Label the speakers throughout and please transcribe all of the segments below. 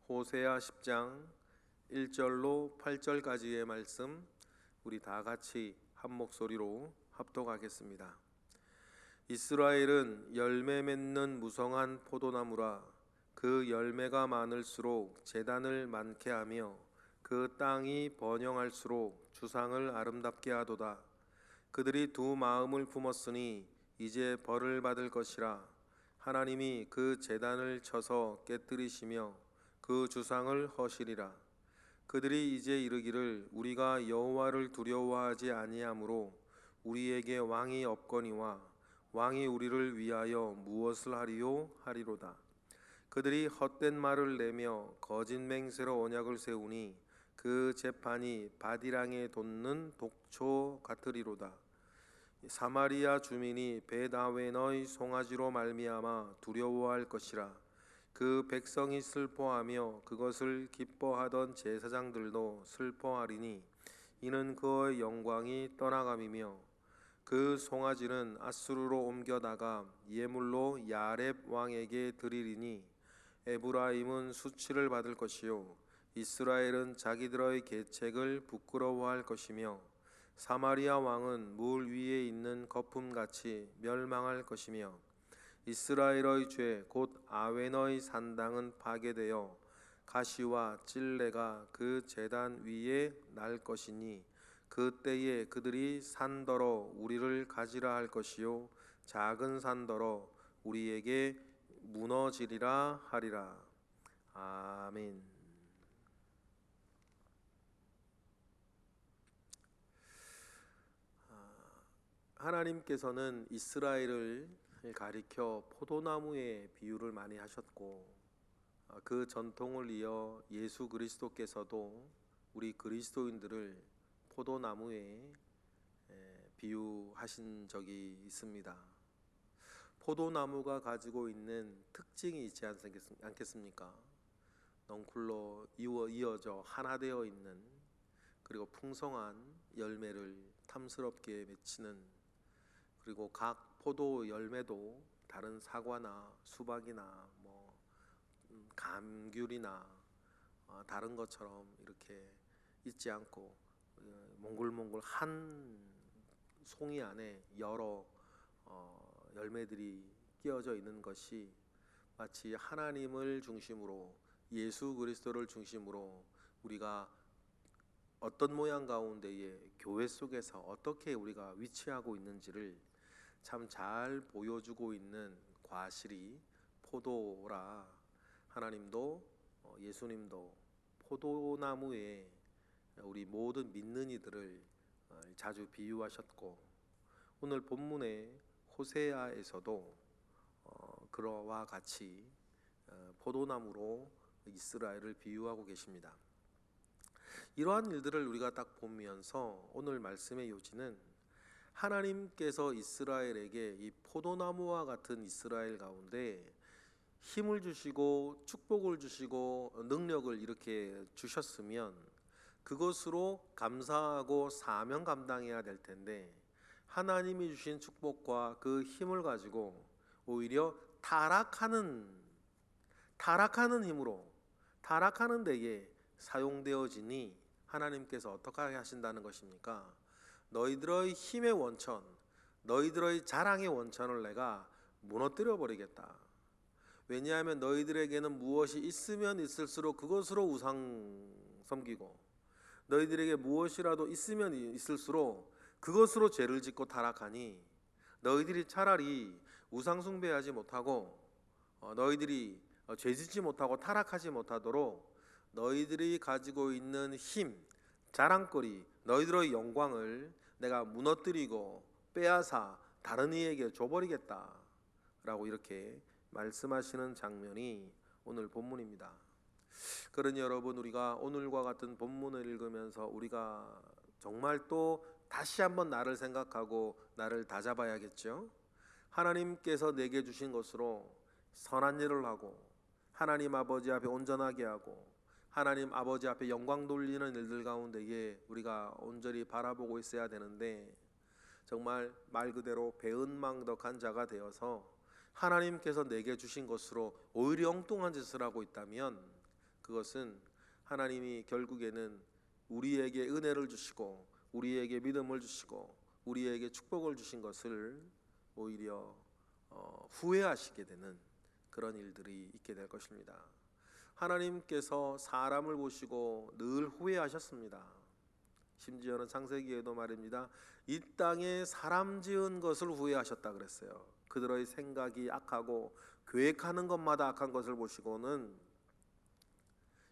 Speaker 1: 호세아 10장 1절로 8절까지의 말씀 우리 다 같이 한 목소리로 합독하겠습니다. 이스라엘은 열매 맺는 무성한 포도나무라. 그 열매가 많을수록 제단을 많게 하며 그 땅이 번영할수록 주상을 아름답게 하도다. 그들이 두 마음을 품었으니 이제 벌을 받을 것이라. 하나님이 그 제단을 쳐서 깨뜨리시며 그 주상을 허시리라. 그들이 이제 이르기를 우리가 여호와를 두려워하지 아니하므로 우리에게 왕이 없거니와 왕이 우리를 위하여 무엇을 하리요 하리로다. 그들이 헛된 말을 내며 거짓 맹세로 언약을 세우니 그 재판이 바디랑에 돋는 독초 같으리로다. 사마리아 주민이 벳아웬의 송아지로 말미암아 두려워할 것이라. 그 백성이 슬퍼하며 그것을 기뻐하던 제사장들도 슬퍼하리니 이는 그의 영광이 떠나감이며 그 송아지는 아수르로 옮겨다가 예물로 야렙 왕에게 드리리니 에브라임은 수치를 받을 것이요 이스라엘은 자기들의 계책을 부끄러워할 것이며 사마리아 왕은 물 위에 있는 거품같이 멸망할 것이며 이스라엘의 죄 곧 아웬의 산당은 파괴되어 가시와 찔레가 그 제단 위에 날 것이니 그때에 그들이 산더러 우리를 가지라 할 것이요 작은 산더러 우리에게 무너지리라 하리라. 아멘. 하나님께서는 이스라엘을 가리켜 포도나무의 비유를 많이 하셨고 그 전통을 이어 예수 그리스도께서도 우리 그리스도인들을 포도나무에 비유하신 적이 있습니다. 포도나무가 가지고 있는 특징이 있지 않겠습니까? 넝쿨로 이어져 하나 되어 있는, 그리고 풍성한 열매를 탐스럽게 맺히는, 그리고 각 포도 열매도 다른 사과나 수박이나 감귤이나 다른 것처럼 이렇게 있지 않고 몽글몽글 한 송이 안에 여러 열매들이 끼어져 있는 것이 마치 하나님을 중심으로 예수 그리스도를 중심으로 우리가 어떤 모양 가운데에 교회 속에서 어떻게 우리가 위치하고 있는지를 참 잘 보여주고 있는 과실이 포도라. 하나님도 예수님도 포도나무에 우리 모든 믿는 이들을 자주 비유하셨고, 오늘 본문의 호세아에서도 그와 같이 포도나무로 이스라엘을 비유하고 계십니다. 이러한 일들을 우리가 딱 보면서 오늘 말씀의 요지는 하나님께서 이스라엘에게 이 포도나무와 같은 이스라엘 가운데 힘을 주시고 축복을 주시고 능력을 이렇게 주셨으면 그것으로 감사하고 사명 감당해야 될 텐데, 하나님이 주신 축복과 그 힘을 가지고 오히려 타락하는 힘으로 타락하는 데에 사용되어지니 하나님께서 어떻게 하신다는 것입니까? 너희들의 힘의 원천, 너희들의 자랑의 원천을 내가 무너뜨려 버리겠다. 왜냐하면 너희들에게는 무엇이 있으면 있을수록 그것으로 우상 섬기고, 너희들에게 무엇이라도 있으면 있을수록 그것으로 죄를 짓고 타락하니, 너희들이 차라리 우상 숭배하지 못하고 너희들이 죄짓지 못하고 타락하지 못하도록 너희들이 가지고 있는 힘, 자랑거리, 너희들의 영광을 내가 무너뜨리고 빼앗아 다른 이에게 줘버리겠다 라고 이렇게 말씀하시는 장면이 오늘 본문입니다. 그러니 여러분, 우리가 오늘과 같은 본문을 읽으면서 우리가 정말 또 다시 한번 나를 생각하고 나를 다잡아야겠죠. 하나님께서 내게 주신 것으로 선한 일을 하고 하나님 아버지 앞에 온전하게 하고 하나님 아버지 앞에 영광 돌리는 일들 가운데에 우리가 온전히 바라보고 있어야 되는데, 정말 말 그대로 배은망덕한 자가 되어서 하나님께서 내게 주신 것으로 오히려 엉뚱한 짓을 하고 있다면 그것은 하나님이 결국에는 우리에게 은혜를 주시고 우리에게 믿음을 주시고 우리에게 축복을 주신 것을 오히려 후회하시게 되는 그런 일들이 있게 될 것입니다. 하나님께서 사람을 보시고 늘 후회하셨습니다. 심지어는 창세기에도 말입니다. 이 땅에 사람 지은 것을 후회하셨다 그랬어요. 그들의 생각이 악하고 계획하는 것마다 악한 것을 보시고는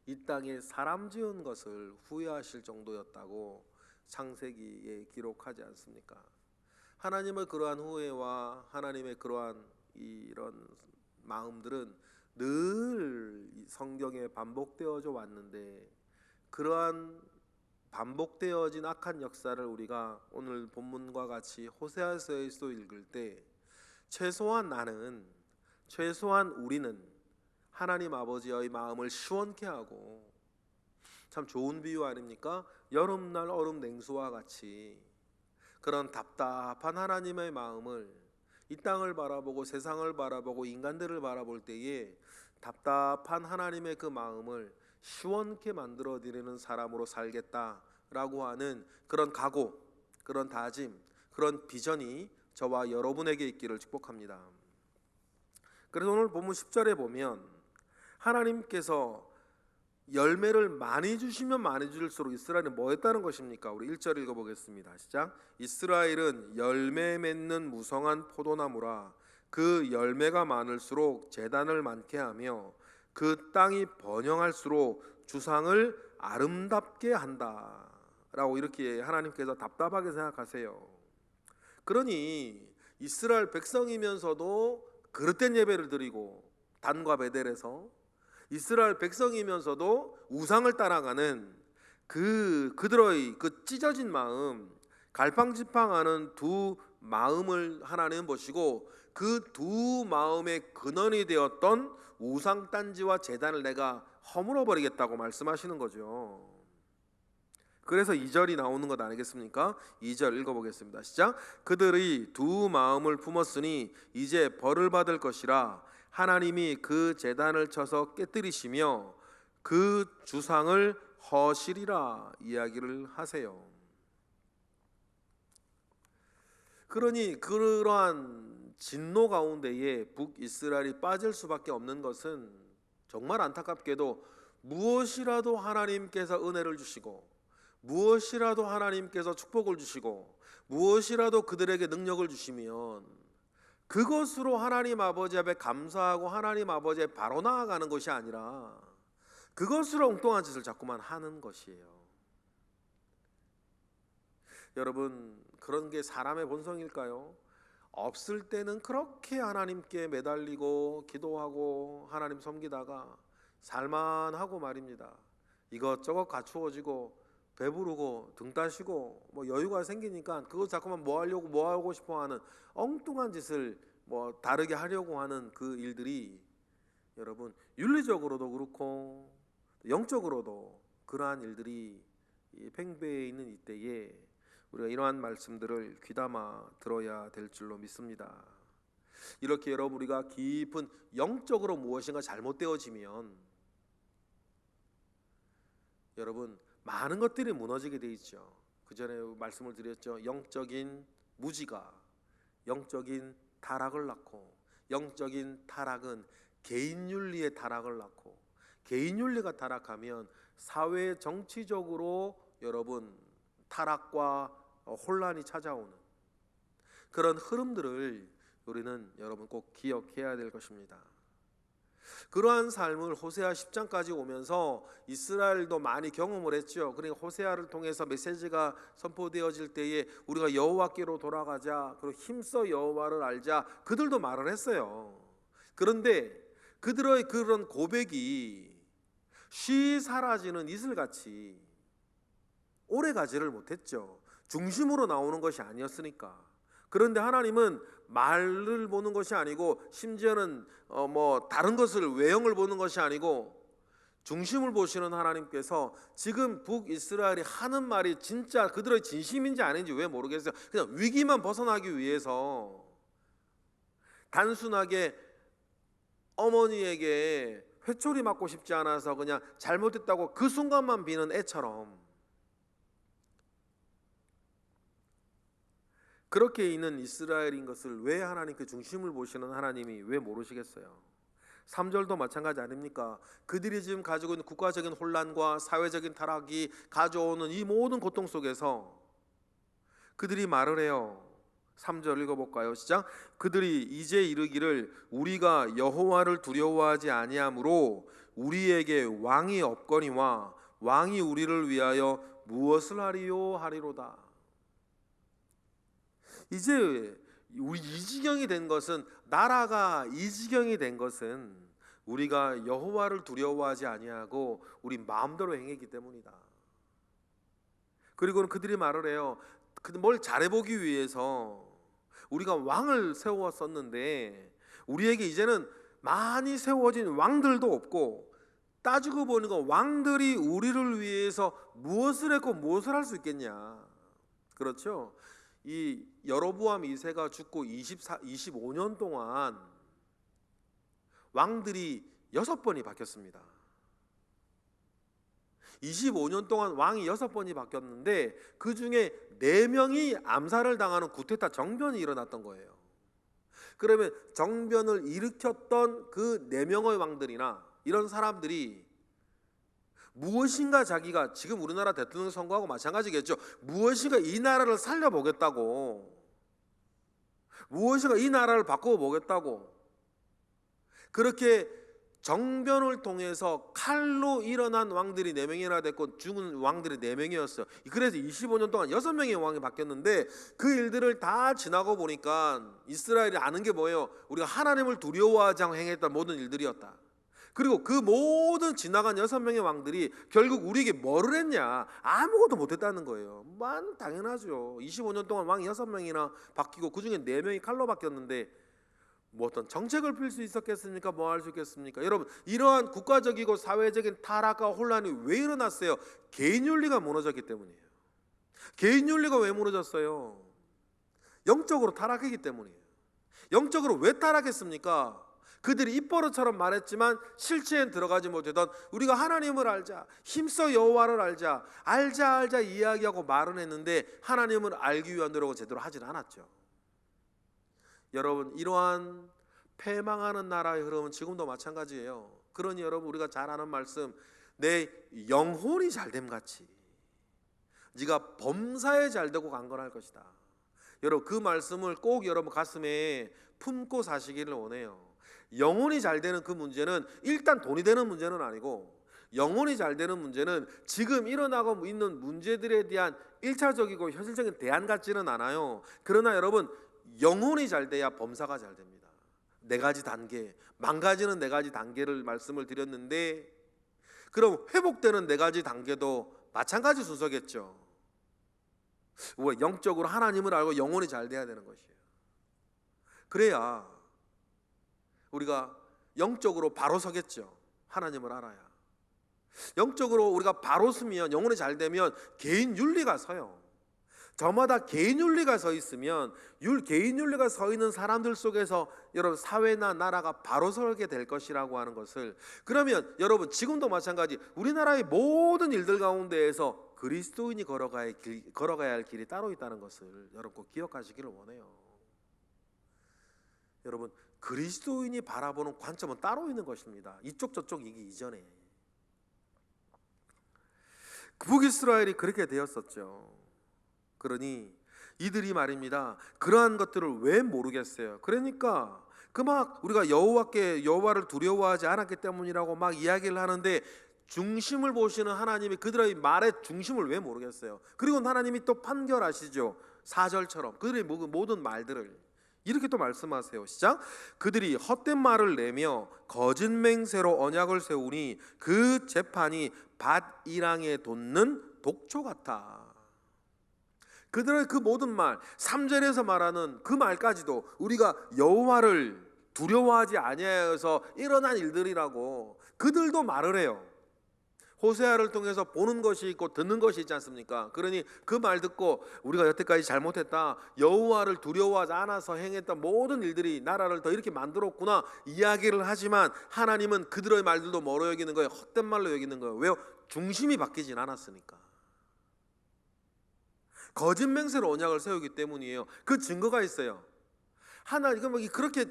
Speaker 1: 이 땅에 사람 지은 것을 후회하실 정도였다고 창세기에 기록하지 않습니까? 하나님의 그러한 후회와 하나님의 그러한 이런 마음들은 늘 성경에 반복되어져 왔는데, 그러한 반복되어진 악한 역사를 우리가 오늘 본문과 같이 호세아서에서 읽을 때 최소한 우리는 하나님 아버지의 마음을 시원케 하고, 참 좋은 비유 아닙니까? 여름날 얼음 냉수와 같이 그런 답답한 하나님의 마음을, 이 땅을 바라보고 세상을 바라보고 인간들을 바라볼 때에 답답한 하나님의 그 마음을 시원케 만들어 드리는 사람으로 살겠다라고 하는 그런 각오, 그런 다짐, 그런 비전이 저와 여러분에게 있기를 축복합니다. 그래서 오늘 본문 10절에 보면 하나님께서 열매를 많이 주시면 많이 줄수록 이스라엘은 뭐 했다는 것입니까? 우리 1절 읽어보겠습니다. 시작. 이스라엘은 열매 맺는 무성한 포도나무라. 그 열매가 많을수록 재단을 많게 하며 그 땅이 번영할수록 주상을 아름답게 한다 라고 이렇게 하나님께서 답답하게 생각하세요. 그러니 이스라엘 백성이면서도 그릇된 예배를 드리고 단과 베델에서 이스라엘 백성이면서도 우상을 따라가는 그들의 그 찢어진 마음, 갈팡질팡하는 두 마음을 하나님은 보시고 그 두 마음의 근원이 되었던 우상단지와 제단을 내가 허물어 버리겠다고 말씀하시는 거죠. 그래서 2절이 나오는 것 아니겠습니까? 2절 읽어보겠습니다. 시작. 그들의 두 마음을 품었으니 이제 벌을 받을 것이라. 하나님이 그 제단을 쳐서 깨뜨리시며 그 주상을 허시리라 이야기를 하세요. 그러니 그러한 진노 가운데에 북이스라엘이 빠질 수밖에 없는 것은 정말 안타깝게도 무엇이라도 하나님께서 은혜를 주시고 무엇이라도 하나님께서 축복을 주시고 무엇이라도 그들에게 능력을 주시면 그것으로 하나님 아버지 앞에 감사하고 하나님 아버지에 바로 나아가는 것이 아니라 그것으로 엉뚱한 짓을 자꾸만 하는 것이에요. 여러분, 그런 게 사람의 본성일까요? 없을 때는 그렇게 하나님께 매달리고 기도하고 하나님 섬기다가 살만하고 말입니다. 이것저것 갖추어지고 배부르고 등 따시고 뭐 여유가 생기니까 그거 자꾸만 뭐 하고 싶어 하는 엉뚱한 짓을 뭐 다르게 하려고 하는 그 일들이 여러분 윤리적으로도 그렇고 영적으로도 그러한 일들이 팽배해 있는 이때에 우리가 이러한 말씀들을 귀담아 들어야 될 줄로 믿습니다. 이렇게 여러분 우리가 깊은 영적으로 무엇인가 잘못되어지면 여러분 많은 것들이 무너지게 돼 있죠. 그 전에 말씀을 드렸죠. 영적인 무지가 영적인 타락을 낳고, 영적인 타락은 개인윤리의 타락을 낳고, 개인윤리가 타락하면 사회 정치적으로 여러분 타락과 혼란이 찾아오는 그런 흐름들을 우리는 여러분 꼭 기억해야 될 것입니다. 그러한 삶을 호세아 10장까지 오면서 이스라엘도 많이 경험을 했죠. 그러니까 호세아를 통해서 메시지가 선포되어질 때에 우리가 여호와께로 돌아가자, 그리고 힘써 여호와를 알자, 그들도 말을 했어요. 그런데 그들의 그런 고백이 쉬 사라지는 이슬같이 오래 가지를 못했죠. 중심으로 나오는 것이 아니었으니까. 그런데 하나님은 말을 보는 것이 아니고 심지어는 뭐 다른 것을 외형을 보는 것이 아니고 중심을 보시는 하나님께서 지금 북이스라엘이 하는 말이 진짜 그들의 진심인지 아닌지 왜 모르겠어요. 그냥 위기만 벗어나기 위해서 단순하게 어머니에게 회초리 맞고 싶지 않아서 그냥 잘못했다고 그 순간만 비는 애처럼 그렇게 있는 이스라엘인 것을 왜 하나님 그 중심을 보시는 하나님이 왜 모르시겠어요? 3절도 마찬가지 아닙니까? 그들이 지금 가지고 있는 국가적인 혼란과 사회적인 타락이 가져오는 이 모든 고통 속에서 그들이 말을 해요. 3절 읽어볼까요? 시작. 그들이 이제 이르기를 우리가 여호와를 두려워하지 아니하므로 우리에게 왕이 없거니와 왕이 우리를 위하여 무엇을 하리요 하리로다. 이제 우리 이 지경이 된 것은, 나라가 이 지경이 된 것은 우리가 여호와를 두려워하지 아니하고 우리 마음대로 행했기 때문이다. 그리고는 그들이 말을 해요. 뭘 잘해보기 위해서 우리가 왕을 세웠었는데 우리에게 이제는 많이 세워진 왕들도 없고, 따지고 보니까 왕들이 우리를 위해서 무엇을 했고 무엇을 할 수 있겠냐. 그렇죠? 이 여로보암 2세가 죽고 25년 동안 왕들이 6번이 바뀌었습니다. 25년 동안 왕이 6번이 바뀌었는데 그 중에 4명이 암살을 당하는 구테타 정변이 일어났던 거예요. 그러면 정변을 일으켰던 그 4명의 왕들이나 이런 사람들이 무엇인가 자기가, 지금 우리나라 대통령 선거하고 마찬가지겠죠. 무엇인가 이 나라를 살려보겠다고, 무엇인가 이 나라를 바꿔보겠다고, 그렇게 정변을 통해서 칼로 일어난 왕들이 4명이나 됐고 죽은 왕들이 4명이었어요. 그래서 25년 동안 6명의 왕이 바뀌었는데 그 일들을 다 지나고 보니까 이스라엘이 아는 게 뭐예요? 우리가 하나님을 두려워하지 않고 행했던 모든 일들이었다. 그리고 그 모든 지나간 6명의 왕들이 결국 우리에게 뭐를 했냐? 아무것도 못했다는 거예요. 당연하죠. 25년 동안 왕이 6명이나 바뀌고 그 중에 4명이 칼로 바뀌었는데 뭐 어떤 정책을 펼 수 있었겠습니까? 뭐 할 수 있겠습니까? 여러분, 이러한 국가적이고 사회적인 타락과 혼란이 왜 일어났어요? 개인 윤리가 무너졌기 때문이에요. 개인 윤리가 왜 무너졌어요? 영적으로 타락했기 때문이에요. 영적으로 왜 타락했습니까? 그들이 입버릇처럼 말했지만 실체엔 들어가지 못하던, 우리가 하나님을 알자, 힘써 여호와를 알자 이야기하고 말은 했는데 하나님을 알기 위한 노력을 제대로 하진 않았죠. 여러분, 이러한 패망하는 나라의 흐름은 지금도 마찬가지예요. 그러니 여러분, 우리가 잘 아는 말씀, 내 영혼이 잘됨 같이 네가 범사에 잘되고 강건할 것이다. 여러분, 그 말씀을 꼭 여러분 가슴에 품고 사시기를 원해요. 영혼이 잘 되는 그 문제는 일단 돈이 되는 문제는 아니고, 영혼이 잘 되는 문제는 지금 일어나고 있는 문제들에 대한 1차적이고 현실적인 대안 같지는 않아요. 그러나 여러분, 영혼이 잘 돼야 범사가 잘 됩니다. 4가지 단계, 망가지는 4가지 단계를 말씀을 드렸는데, 그럼 회복되는 4가지 단계도 마찬가지 순서겠죠. 영적으로 하나님을 알고 영혼이 잘 돼야 되는 것이에요. 그래야 우리가 영적으로 바로 서겠죠. 하나님을 알아야. 영적으로 우리가 바로 서면, 영혼이 잘 되면 개인 윤리가 서요. 저마다 개인 윤리가 서 있으면 개인 윤리가 서 있는 사람들 속에서 여러분 사회나 나라가 바로 서게 될 것이라고 하는 것을, 그러면 여러분 지금도 마찬가지 우리나라의 모든 일들 가운데에서 그리스도인이 걸어가야 할 길이 따로 있다는 것을 여러분 꼭 기억하시기를 원해요. 여러분, 그리스도인이 바라보는 관점은 따로 있는 것입니다. 이쪽 저쪽이기 이전에. 북이스라엘이 그렇게 되었었죠. 그러니 이들이 말입니다, 그러한 것들을 왜 모르겠어요? 그러니까 우리가 여호와를 두려워하지 않았기 때문이라고 막 이야기를 하는데, 중심을 보시는 하나님이 그들의 말의 중심을 왜 모르겠어요? 그리고 하나님이 또 판결하시죠. 4절처럼 그들의 모든 말들을 이렇게 또 말씀하세요. 시작. 그들이 헛된 말을 내며 거짓 맹세로 언약을 세우니 그 재판이 밭이랑에 돋는 독초 같아. 그들의 그 모든 말, 3절에서 말하는 그 말까지도 우리가 여호와를 두려워하지 아니하여서 일어난 일들이라고 그들도 말을 해요. 호세아를 통해서 보는 것이 있고 듣는 것이 있지 않습니까? 그러니 그 말 듣고 우리가 여태까지 잘못했다, 여호와를 두려워하지 않아서 행했던 모든 일들이 나라를 더 이렇게 만들었구나 이야기를 하지만 하나님은 그들의 말들도 뭐로 여기는 거예요? 헛된 말로 여기는 거예요. 왜요? 중심이 바뀌진 않았으니까. 거짓 맹세로 언약을 세우기 때문이에요. 그 증거가 있어요. 하나님 그렇게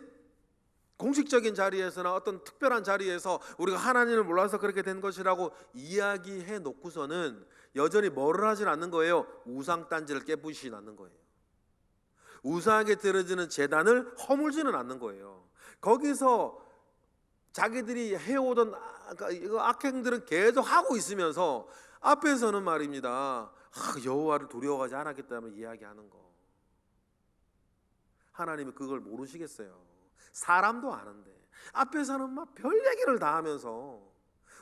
Speaker 1: 공식적인 자리에서나 어떤 특별한 자리에서 우리가 하나님을 몰라서 그렇게 된 것이라고 이야기해 놓고서는 여전히 뭐를 하진 않는 거예요? 우상단지를 깨부시진 않는 거예요. 우상에게 드려지는 제단을 허물지는 않는 거예요. 거기서 자기들이 해오던 악행들은 계속 하고 있으면서 앞에서는 말입니다, 여호와를 두려워하지 않았기 때문에 이야기하는 거. 하나님이 그걸 모르시겠어요? 사람도 아는데 앞에서는 막 별 얘기를 다 하면서,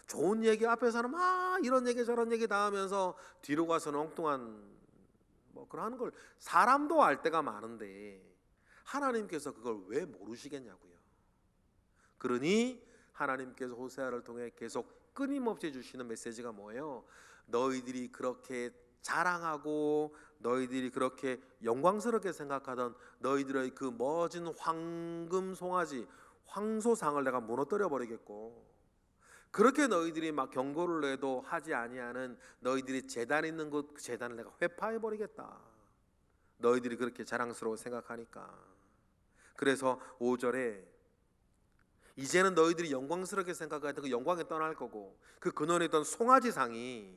Speaker 1: 좋은 얘기 앞에서는 막 이런 얘기 저런 얘기 다 하면서 뒤로 가서는 엉뚱한 그런 걸 사람도 알 때가 많은데 하나님께서 그걸 왜 모르시겠냐고요. 그러니 하나님께서 호세아를 통해 계속 끊임없이 주시는 메시지가 뭐예요? 너희들이 그렇게 자랑하고 너희들이 그렇게 영광스럽게 생각하던 너희들의 그 멋진 황금 송아지 황소상을 내가 무너뜨려 버리겠고, 그렇게 너희들이 막 경고를 해도 하지 아니하는 너희들이 제단 있는 곳 그 제단을 내가 회파해 버리겠다. 너희들이 그렇게 자랑스러워 생각하니까. 그래서 5절에 이제는 너희들이 영광스럽게 생각했던 그 영광에 떠날 거고 그 근원에 있던 송아지상이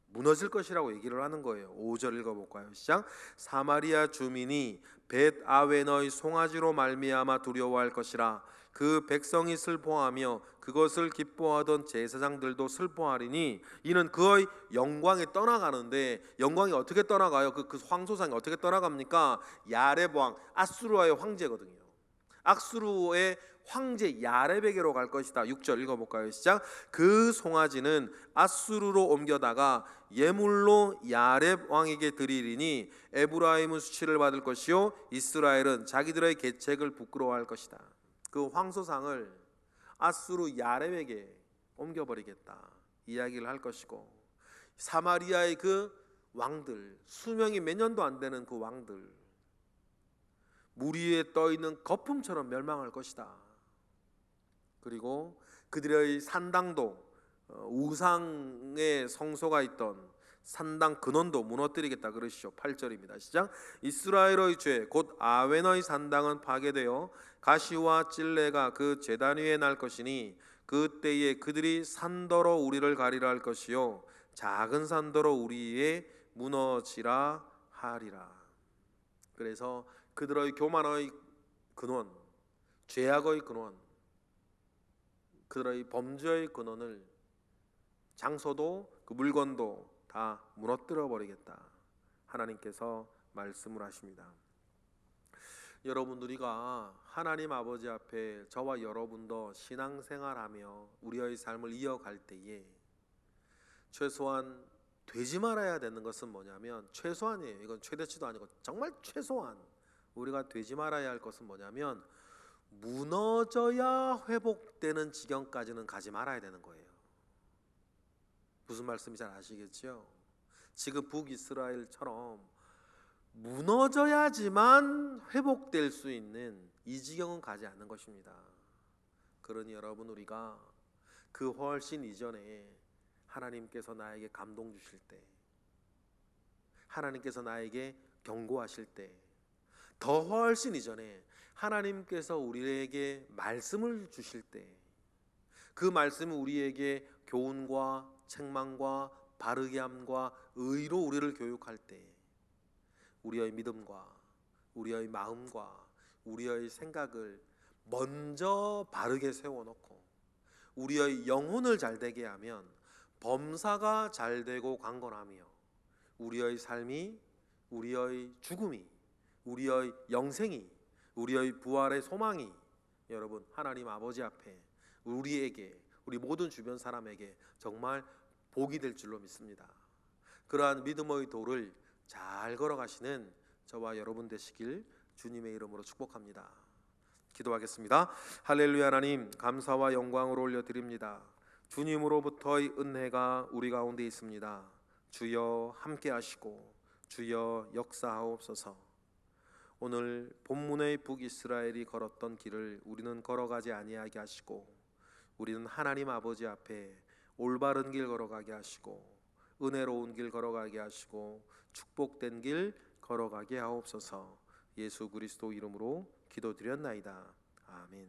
Speaker 1: 무너질 것이라고 얘기를 하는 거예요. 5절 읽어볼까요? 시작. 사마리아 주민이 벳 아웬의 송아지로 말미암아 두려워할 것이라. 그 백성이 슬퍼하며 그것을 기뻐하던 제사장들도 슬퍼하리니 이는 그의 영광이 떠나가는데, 영광이 어떻게 떠나가요? 그 황소상이 어떻게 떠나갑니까? 야렙 왕 아수르의 황제거든요. 악수르의 황제 야렙에게로 갈 것이다. 6절 읽어볼까요? 시작. 그 송아지는 아수르로 옮겨다가 예물로 야렙 왕에게 드리리니 에브라임은 수치를 받을 것이요 이스라엘은 자기들의 계책을 부끄러워할 것이다. 그 황소상을 아수르 야렙에게 옮겨버리겠다 이야기를 할 것이고, 사마리아의 그 왕들, 수명이 몇 년도 안 되는 그 왕들, 물 위에 떠있는 거품처럼 멸망할 것이다. 그리고 그들의 산당도, 우상의 성소가 있던 산당 근원도 무너뜨리겠다 그러시죠. 8절입니다. 시작. 이스라엘의 죄 곧 아웬의 산당은 파괴되어 가시와 찔레가 그 제단 위에 날 것이니 그때에 그들이 산더러 우리를 가리라 할 것이요 작은 산더러 우리의 무너지라 하리라. 그래서 그들의 교만의 근원, 죄악의 근원, 그들의 범죄의 근원을, 장소도 그 물건도 다 무너뜨려 버리겠다 하나님께서 말씀을 하십니다. 여러분, 우리가 하나님 아버지 앞에 저와 여러분도 신앙생활하며 우리의 삶을 이어갈 때에 최소한 되지 말아야 되는 것은 뭐냐면, 최소한이에요. 이건 최대치도 아니고 정말 최소한 우리가 되지 말아야 할 것은 뭐냐면, 무너져야 회복되는 지경까지는 가지 말아야 되는 거예요. 무슨 말씀인지 잘 아시겠죠? 지금 북이스라엘처럼 무너져야지만 회복될 수 있는 이 지경은 가지 않는 것입니다. 그러니 여러분, 우리가 그 훨씬 이전에 하나님께서 나에게 감동 주실 때, 하나님께서 나에게 경고하실 때, 더 훨씬 이전에 하나님께서 우리에게 말씀을 주실 때, 그 말씀은 우리에게 교훈과 책망과 바르게 함과 의로 우리를 교육할 때, 우리의 믿음과 우리의 마음과 우리의 생각을 먼저 바르게 세워놓고 우리의 영혼을 잘되게 하면 범사가 잘되고 강건하며 우리의 삶이, 우리의 죽음이, 우리의 영생이, 우리의 부활의 소망이 여러분 하나님 아버지 앞에 우리에게, 우리 모든 주변 사람에게 정말 복이 될 줄로 믿습니다. 그러한 믿음의 도를 잘 걸어가시는 저와 여러분 되시길 주님의 이름으로 축복합니다. 기도하겠습니다. 할렐루야. 하나님, 감사와 영광을 올려드립니다. 주님으로부터의 은혜가 우리 가운데 있습니다. 주여 함께 하시고 주여 역사하옵소서. 오늘 본문의 북이스라엘이 걸었던 길을 우리는 걸어가지 아니하게 하시고, 우리는 하나님 아버지 앞에 올바른 길 걸어가게 하시고, 은혜로운 길 걸어가게 하시고, 축복된 길 걸어가게 하옵소서. 예수 그리스도 이름으로 기도드렸나이다. 아멘.